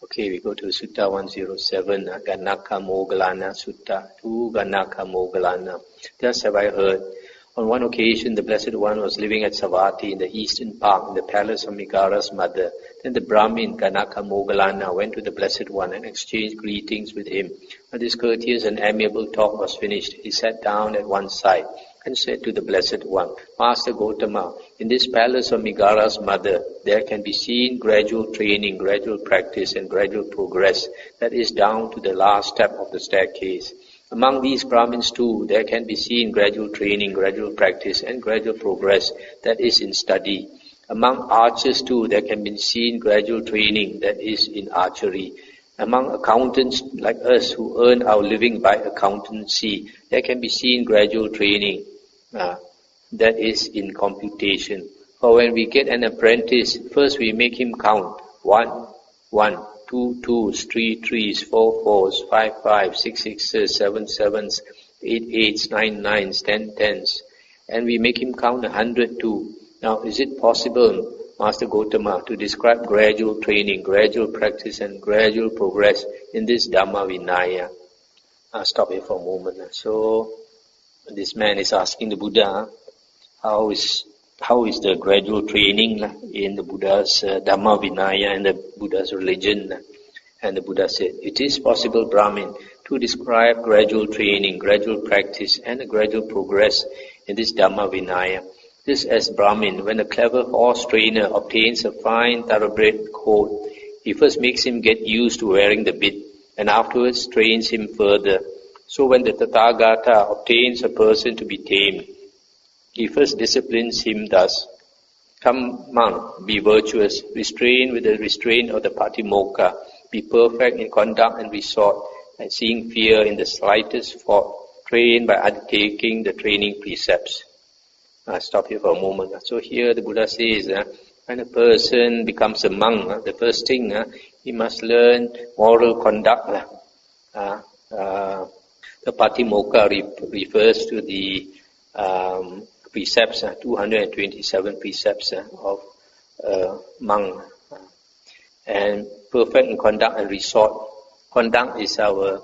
Okay, we go to Sutta 107, Ganaka-Moggallana Sutta, to Ganaka-Moggallana. Thus have I heard. On one occasion, the Blessed One was living at Savatthi in the eastern park in the palace of Megara's mother. Then the Brahmin Ganaka-Moggallana went to the Blessed One and exchanged greetings with him. When this courteous and amiable talk was finished, he sat down at one side and said to the Blessed One, Master Gautama, in this palace of Megara's mother, there can be seen gradual training, gradual practice, and gradual progress, that is down to the last step of the staircase. Among these Brahmins too, there can be seen gradual training, gradual practice, and gradual progress, that is in study. Among archers too, there can be seen gradual training, that is in archery. Among accountants like us who earn our living by accountancy, there can be seen gradual training, that is in computation. For when we get an apprentice, first we make him count 1, 1, 2, 2s, 3, 3s, 4, 4s, 5, 5, 6, 6s, 7, 7s, 8, 8s, 9, 9s, 10, 10s. And we make him count 100 too. Now, is it possible, Master Gautama, to describe gradual training, gradual practice, and gradual progress in this Dhamma Vinaya? I'll stop here for a moment. So, this man is asking the Buddha, how is the gradual training in the Buddha's Dhamma Vinaya and the Buddha's religion? And the Buddha said, it is possible, Brahmin, to describe gradual training, gradual practice, and a gradual progress in this Dhamma Vinaya. This as Brahmin, when a clever horse trainer obtains a fine thoroughbred colt, he first makes him get used to wearing the bit, and afterwards trains him further. So when the Tathagata obtains a person to be tamed, he first disciplines him thus. Come, monk, be virtuous, restrain with the restraint of the Patimokkha, be perfect in conduct and resort, and seeing fear in the slightest fault, train by undertaking the training precepts. I'll stop here for a moment. So here the Buddha says, when a person becomes a monk, the first thing, he must learn moral conduct. The Patimokkha refers to the precepts, 227 precepts of monk. And perfect in conduct and resort. Conduct is our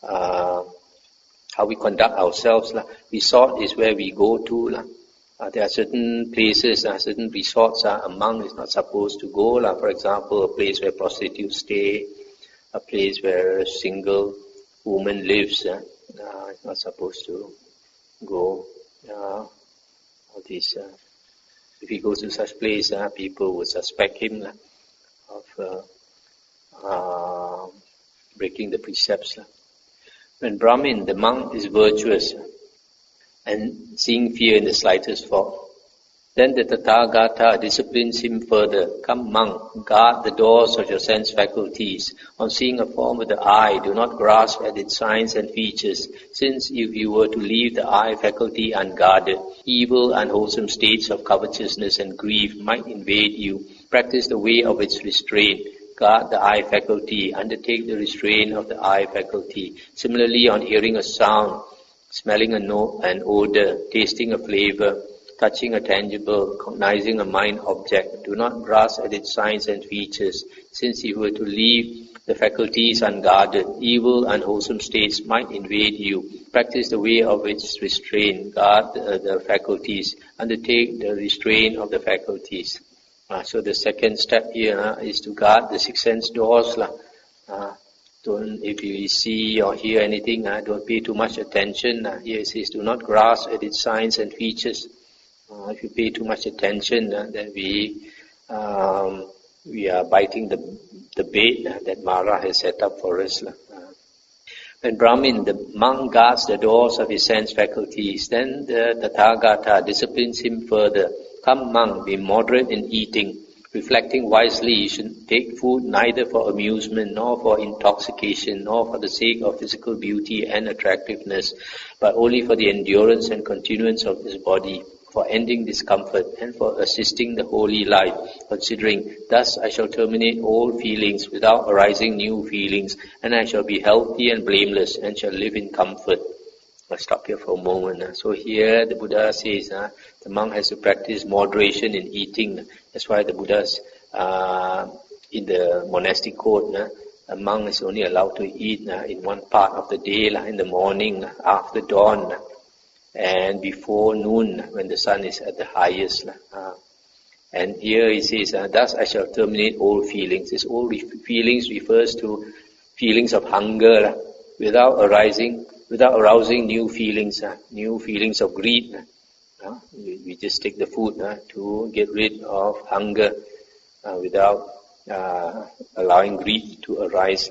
how we conduct ourselves. Resort is where we go to. There are certain places, certain resorts a monk is not supposed to go. For example, a place where prostitutes stay, a place where a single woman lives, is not supposed to go. If he goes to such place, people would suspect him of breaking the precepts. When Brahmin, the monk, is virtuous and seeing fear in the slightest fault, then the Tathagata disciplines him further. Come, monk, guard the doors of your sense faculties. On seeing a form with the eye, do not grasp at its signs and features, since if you were to leave the eye faculty unguarded, evil, unwholesome states of covetousness and grief might invade you. Practice the way of its restraint. Guard the eye faculty. Undertake the restraint of the eye faculty. Similarly, on hearing a sound, smelling an odor, tasting a flavor, touching a tangible, cognizing a mind object, do not grasp at its signs and features, since if you were to leave the faculties unguarded, evil, unwholesome states might invade you. Practice the way of its restraint. Guard the faculties. Undertake the restraint of the faculties. So the second step here is to guard the six sense doors. If you see or hear anything, don't pay too much attention. Here it says, do not grasp at its signs and features. If you pay too much attention, then we are biting the bait that Mara has set up for us. When Brahmin, the monk, guards the doors of his sense faculties, then the Tathagata disciplines him further. Come, monk, be moderate in eating. Reflecting wisely, you should take food neither for amusement, nor for intoxication, nor for the sake of physical beauty and attractiveness, but only for the endurance and continuance of this body, for ending discomfort, and for assisting the holy life, considering, thus I shall terminate all feelings without arising new feelings, and I shall be healthy and blameless, and shall live in comfort. I'll stop here for a moment. So here the Buddha says the monk has to practice moderation in eating. That's why the Buddha's in the monastic code, a monk is only allowed to eat in one part of the day, in the morning, after dawn, and before noon, when the sun is at the highest. And here he says, thus I shall terminate all feelings. This all feelings refers to feelings of hunger, without arousing new feelings of greed. We just take the food to get rid of hunger without allowing greed to arise.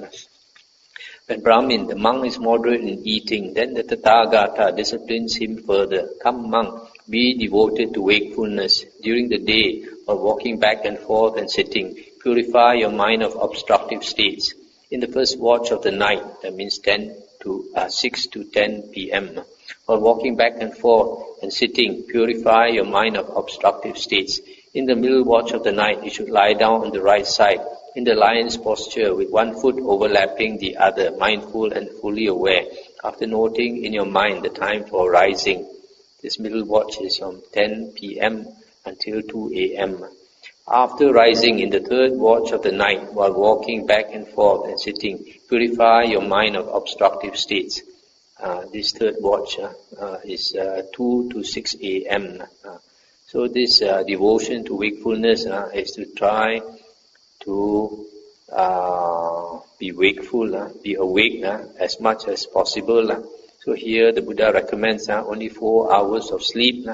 When Brahmin, the monk, is moderate in eating, then the Tathagata disciplines him further. Come, monk, be devoted to wakefulness during the day, or walking back and forth and sitting. Purify your mind of obstructive states. In the first watch of the night, that means 6 to 10 p.m., or walking back and forth and sitting, purify your mind of obstructive states. In the middle watch of the night, you should lie down on the right side, in the lion's posture, with one foot overlapping the other, mindful and fully aware. After noting in your mind the time for rising, this middle watch is from 10 p.m. until 2 a.m. After rising in the third watch of the night, while walking back and forth and sitting, purify your mind of obstructive states. This third watch is 2 to 6 a.m. So this devotion to wakefulness is to try to be wakeful, be awake as much as possible. So here the Buddha recommends only 4 hours of sleep.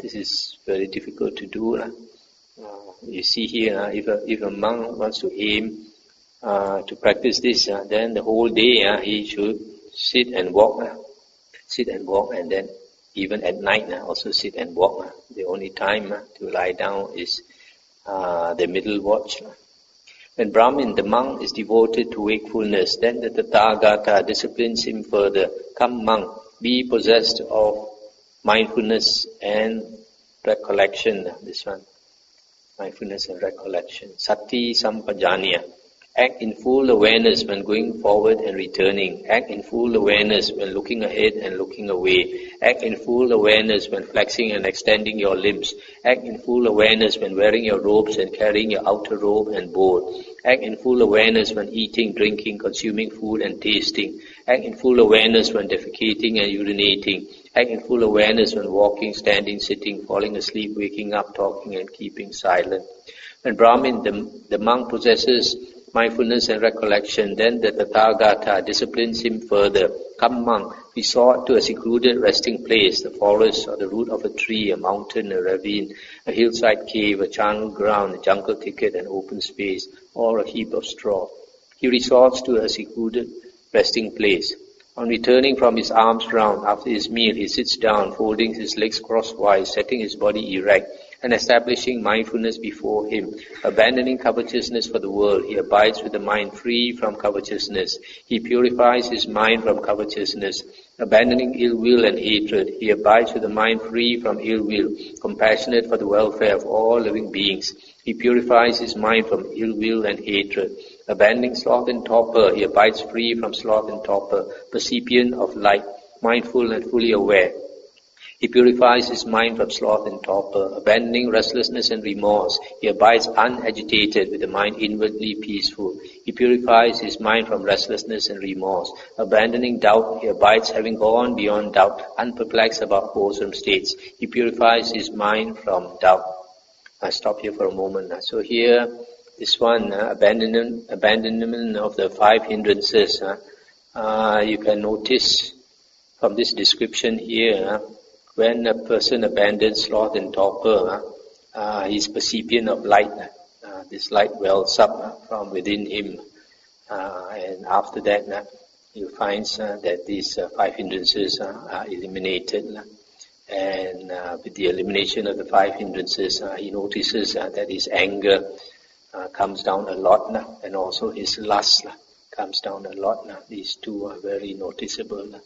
This is very difficult to do. You see here, if a monk wants to aim to practice this, then the whole day he should sit and walk, and then even at night also sit and walk. The only time to lie down is the middle watch. When Brahmin, the monk, is devoted to wakefulness, then the Tathagata disciplines him further. Come, monk, be possessed of mindfulness and recollection. This one, mindfulness and recollection. Sati sampajanya. Act in full awareness when going forward and returning. Act in full awareness when looking ahead and looking away. Act in full awareness when flexing and extending your limbs. Act in full awareness when wearing your robes and carrying your outer robe and bowl. Act in full awareness when eating, drinking, consuming food and tasting. Act in full awareness when defecating and urinating. Act in full awareness when walking, standing, sitting, falling asleep, waking up, talking and keeping silent. When Brahmin, the monk, possesses mindfulness and recollection, then the Tathagata disciplines him further. Come, monk, resort to a secluded resting place, the forest or the root of a tree, a mountain, a ravine, a hillside cave, a charnel ground, a jungle thicket, an open space, or a heap of straw. He resorts to a secluded resting place. On returning from his alms round after his meal, he sits down, folding his legs crosswise, setting his body erect, and establishing mindfulness before him. Abandoning covetousness for the world, he abides with the mind free from covetousness. He purifies his mind from covetousness. Abandoning ill will and hatred, he abides with the mind free from ill will, compassionate for the welfare of all living beings. He purifies his mind from ill will and hatred. Abandoning sloth and torpor, he abides free from sloth and torpor, percipient of light, mindful and fully aware. He purifies his mind from sloth and torpor. Abandoning restlessness and remorse, he abides unagitated with the mind inwardly peaceful. He purifies his mind from restlessness and remorse. Abandoning doubt, he abides having gone beyond doubt, unperplexed about wholesome states. He purifies his mind from doubt. I stop here for a moment. So here, this one, abandonment of the 5 hindrances. You can notice from this description here, when a person abandons sloth and torpor, he is percipient of light. This light wells up from within him. And after that, he finds that these 5 hindrances are eliminated. And with the elimination of the 5 hindrances, he notices that his anger comes down a lot, and also his lust comes down a lot. These two are very noticeable.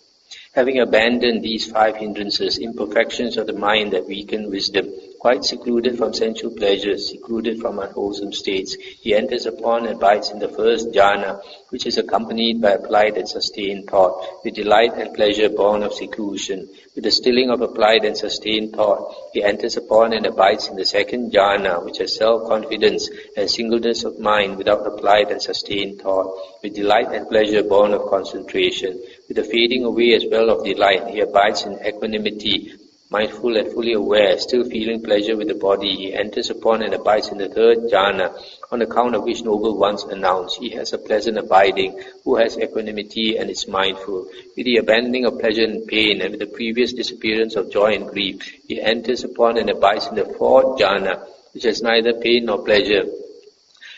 Having abandoned these 5 hindrances, imperfections of the mind that weaken wisdom, quite secluded from sensual pleasures, secluded from unwholesome states. He enters upon and abides in the first jhana, which is accompanied by applied and sustained thought, with delight and pleasure born of seclusion. With the stilling of applied and sustained thought, he enters upon and abides in the second jhana, which has self-confidence and singleness of mind without applied and sustained thought, with delight and pleasure born of concentration. With the fading away as well of delight, he abides in equanimity, mindful and fully aware, still feeling pleasure with the body. He enters upon and abides in the third jhana, on account of which noble ones announce, he has a pleasant abiding, who has equanimity and is mindful. With the abandoning of pleasure and pain, and with the previous disappearance of joy and grief, he enters upon and abides in the fourth jhana, which has neither pain nor pleasure,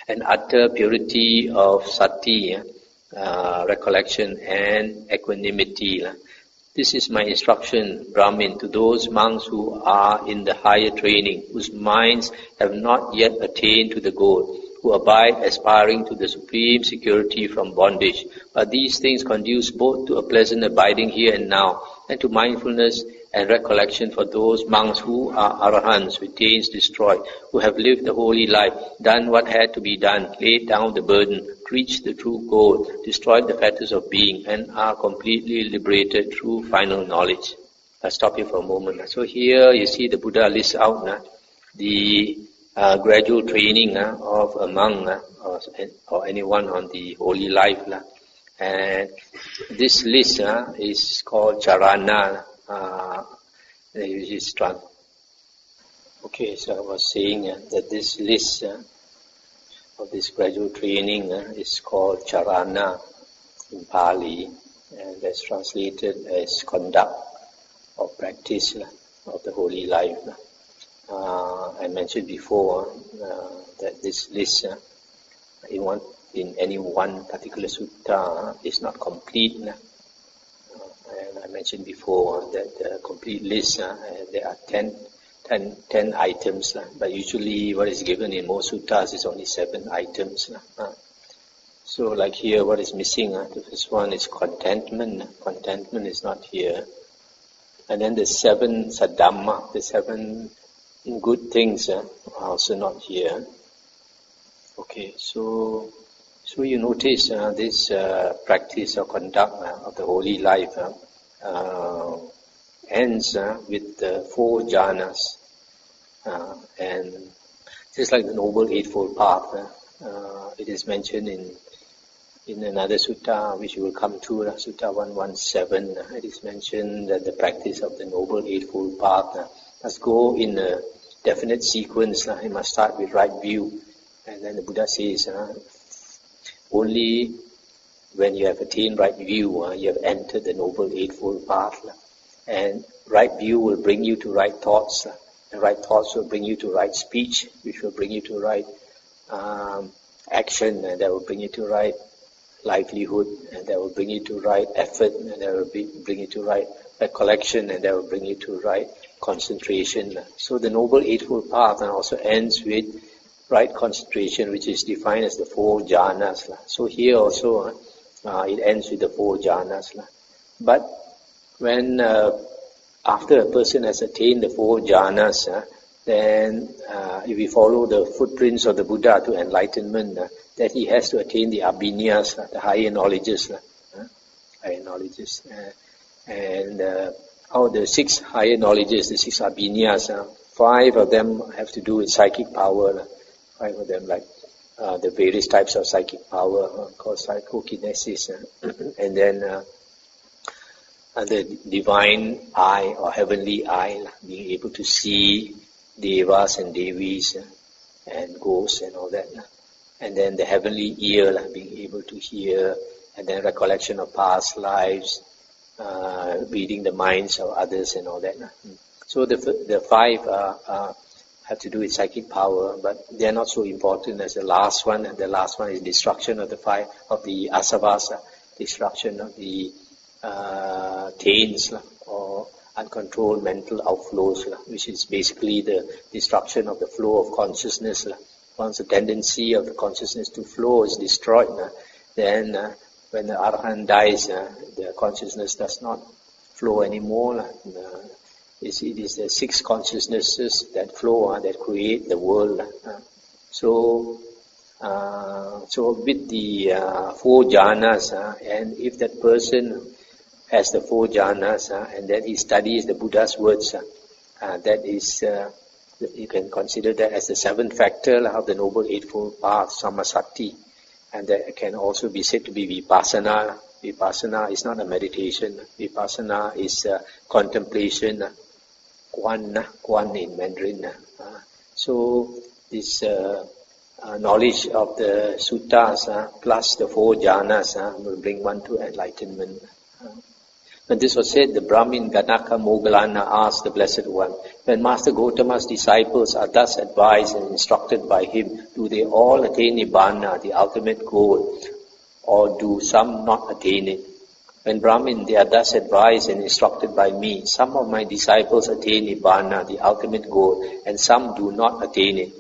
and utter purity of sati, recollection and equanimity. This is my instruction, Brahmin, to those monks who are in the higher training, whose minds have not yet attained to the goal, who abide aspiring to the supreme security from bondage. But these things conduce both to a pleasant abiding here and now, and to mindfulness and recollection for those monks who are arahants, with taints destroyed, who have lived the holy life, done what had to be done, laid down the burden, reached the true goal, destroyed the fetters of being, and are completely liberated through final knowledge. I'll stop here for a moment. So here you see the Buddha lists out the gradual training of a monk or anyone on the holy life. And this list is called charana. Okay, so I was saying that this list of this gradual training is called charana in Pali, and that's translated as conduct or practice of the holy life. I mentioned before that this list in any one particular sutta is not complete. And I mentioned before that the complete list, there are 10 items, but usually what is given in most suttas is only 7 items. So like here, what is missing? The first one is contentment. Contentment is not here. And then the 7 sadhamma, the 7 good things are also not here. Okay, so you notice this practice or conduct of the holy life ends with the 4 jhanas, and just like the Noble Eightfold Path, it is mentioned in another sutta which we will come to, Sutta 117. It is mentioned that the practice of the Noble Eightfold Path must go in a definite sequence. It must start with right view, and then the Buddha says, only when you have attained right view, you have entered the Noble Eightfold Path. And right view will bring you to right thoughts. And right thoughts will bring you to right speech, which will bring you to right action, and that will bring you to right livelihood, and that will bring you to right effort, and that will bring you to right recollection, and that will bring you to right concentration. So the Noble Eightfold Path also ends with right concentration, which is defined as the 4 jhanas. So here also it ends with the 4 jhanas. But when after a person has attained the 4 jhanas, then if we follow the footprints of the Buddha to enlightenment, that he has to attain the abhinyas, the higher knowledges. Higher knowledges. And out of the 6 higher knowledges, the 6 abhinyas, 5 of them have to do with psychic power. 5 of them, like the various types of psychic power called psychokinesis, and then the divine eye or heavenly eye, being able to see devas and devis and ghosts and all that, and then the heavenly ear, being able to hear, and then recollection of past lives, reading the minds of others and all that. So the 5 have to do with psychic power, but they are not so important as the last one. And the last one is destruction of the 5 of the asavas, destruction of the taints or uncontrolled mental outflows, which is basically the destruction of the flow of consciousness. Once the tendency of the consciousness to flow is destroyed, then when the arahant dies, the consciousness does not flow anymore. It is the 6 consciousnesses that flow, that create the world. So with the 4 jhanas, and if that person has the 4 jhanas, and then he studies the Buddha's words, that is, you can consider that as the 7th factor of the Noble Eightfold Path, Sammasati, and that can also be said to be vipassana. Vipassana is not a meditation. Vipassana is contemplation, Quan in Mandarin. So this knowledge of the suttas plus the 4 jhanas will bring one to enlightenment. When this was said, the Brahmin Ganaka-Moggallana asked the Blessed One, when Master Gautama's disciples are thus advised and instructed by him, do they all attain Nibbana, the ultimate goal, or do some not attain it? When Brahmin, they are thus advised and instructed by me, some of my disciples attain Nibbana, the ultimate goal, and some do not attain it.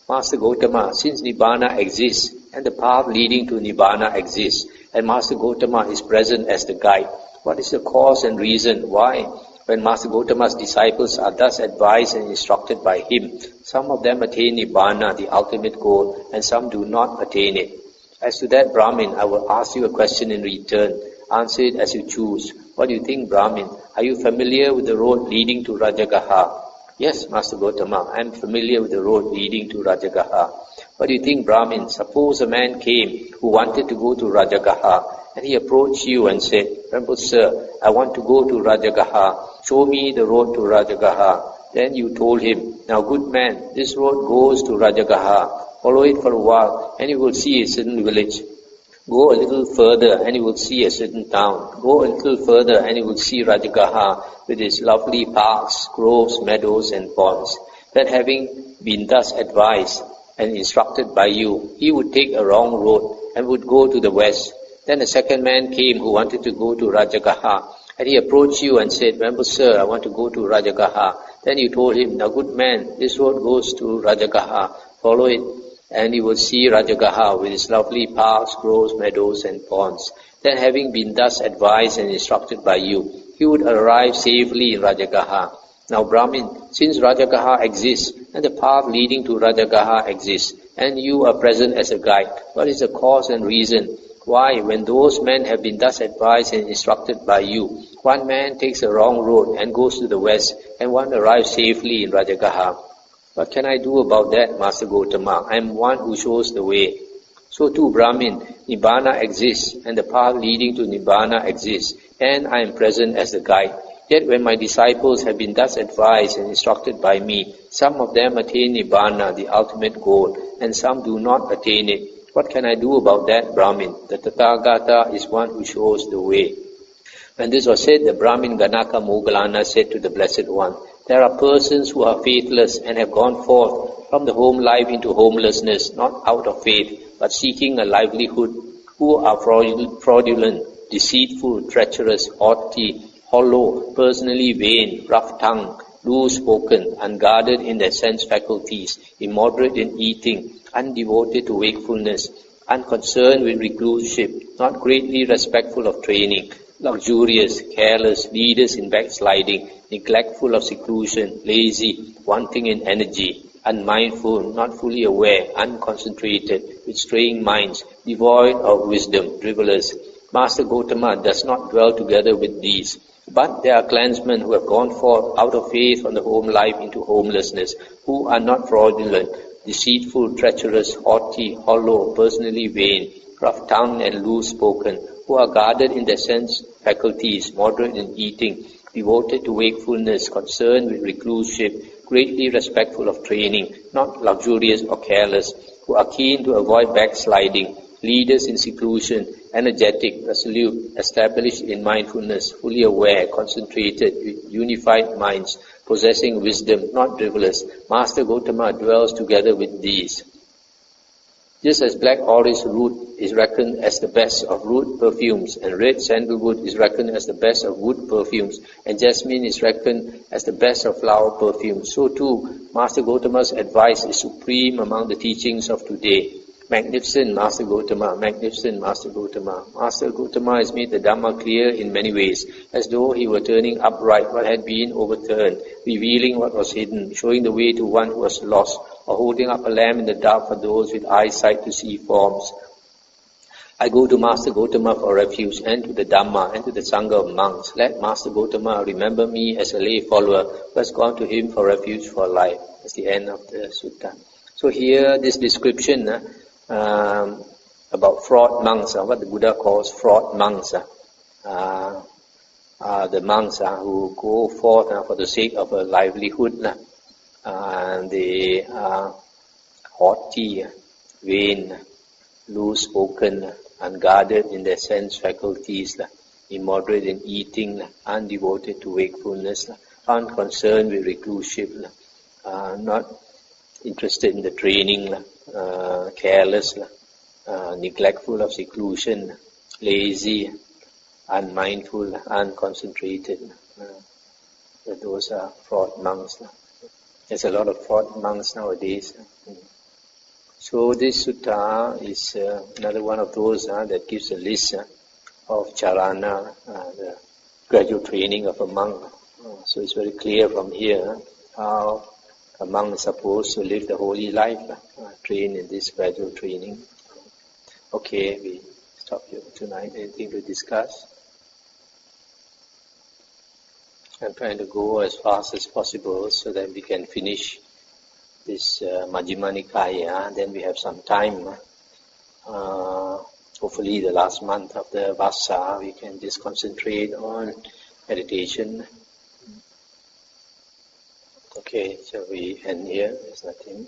Master Gautama, since Nibbana exists, and the path leading to Nibbana exists, and Master Gautama is present as the guide, what is the cause and reason why, when Master Gautama's disciples are thus advised and instructed by him, some of them attain Nibbana, the ultimate goal, and some do not attain it? As to that, Brahmin, I will ask you a question in return. Answer it as you choose. What do you think, Brahmin? Are you familiar with the road leading to Rajagaha? Yes, Master Gautama, I am familiar with the road leading to Rajagaha. What do you think, Brahmin? Suppose a man came who wanted to go to Rajagaha, and he approached you and said, Venerable Sir, I want to go to Rajagaha. Show me the road to Rajagaha. Then you told him, now good man, this road goes to Rajagaha. Follow it for a while, and you will see a certain village. Go a little further, and you will see a certain town. Go a little further, and you will see Rajagaha with its lovely parks, groves, meadows, and ponds. Then, having been thus advised and instructed by you, he would take a wrong road and would go to the west. Then a second man came who wanted to go to Rajagaha, and he approached you and said, Venerable Sir, I want to go to Rajagaha. Then you told him, now good man, this road goes to Rajagaha. Follow it, and you will see Rajagaha with its lovely parks, groves, meadows, and ponds. Then, having been thus advised and instructed by you, he would arrive safely in Rajagaha. Now, Brahmin, since Rajagaha exists, and the path leading to Rajagaha exists, and you are present as a guide, what is the cause and reason why, when those men have been thus advised and instructed by you, one man takes a wrong road and goes to the west, and one arrives safely in Rajagaha? What can I do about that, Master Gautama? I am one who shows the way. So too, Brahmin, Nibbana exists, and the path leading to Nibbana exists, and I am present as the guide. Yet when my disciples have been thus advised and instructed by me, some of them attain Nibbana, the ultimate goal, and some do not attain it. What can I do about that, Brahmin? The Tathagata is one who shows the way. When this was said, the Brahmin Ganaka-Moggallana said to the Blessed One, there are persons who are faithless and have gone forth from the home life into homelessness, not out of faith, but seeking a livelihood, who are fraudulent, deceitful, treacherous, haughty, hollow, personally vain, rough-tongued, loose-spoken, unguarded in their sense faculties, immoderate in eating, undevoted to wakefulness, unconcerned with recluseship, not greatly respectful of training, luxurious, careless, leaders in backsliding, neglectful of seclusion, lazy, wanting in energy, unmindful, not fully aware, unconcentrated, with straying minds, devoid of wisdom, drivellers. Master Gautama does not dwell together with these. But there are clansmen who have gone forth out of faith from the home life into homelessness, who are not fraudulent, deceitful, treacherous, haughty, hollow, personally vain, rough-tongued and loose-spoken, who are guarded in their sense faculties, moderate in eating, devoted to wakefulness, concerned with recluseship, greatly respectful of training, not luxurious or careless, who are keen to avoid backsliding, leaders in seclusion, energetic, resolute, established in mindfulness, fully aware, concentrated, with unified minds, possessing wisdom, not drivellers. Master Gautama dwells together with these. Just as black orris root is reckoned as the best of root perfumes, and red sandalwood is reckoned as the best of wood perfumes, and jasmine is reckoned as the best of flower perfumes, so too Master Gautama's advice is supreme among the teachings of today. Magnificent Master Gautama, magnificent Master Gautama. Master Gautama has made the Dhamma clear in many ways, as though he were turning upright what had been overturned, revealing what was hidden, showing the way to one who was lost, or holding up a lamp in the dark for those with eyesight to see forms. I go to Master Gautama for refuge, and to the Dhamma, and to the Sangha of monks. Let Master Gautama remember me as a lay follower who has gone to him for refuge for life. That's the end of the sutta. So here, this description about fraud monks, what the Buddha calls fraud monks, the monks who go forth for the sake of a livelihood, and they are haughty, vain, loose-spoken, unguarded in their sense faculties, immoderate in eating, undevoted to wakefulness, unconcerned with reclusive, not interested in the training, careless, neglectful of seclusion, lazy, unmindful, unconcentrated. Those are fraud monks. There's a lot of fraud monks nowadays. So this sutta is another one of those that gives a list of charana, the gradual training of a monk. So it's very clear from here how a monk is supposed to live the holy life, train in this gradual training. Okay, we stop here tonight. Anything to discuss? I'm trying to go as fast as possible so that we can finish this Majjhima Nikaya. Then we have some time. Hopefully the last month of the Vassa, we can just concentrate on meditation. Okay, shall we end here? There's nothing.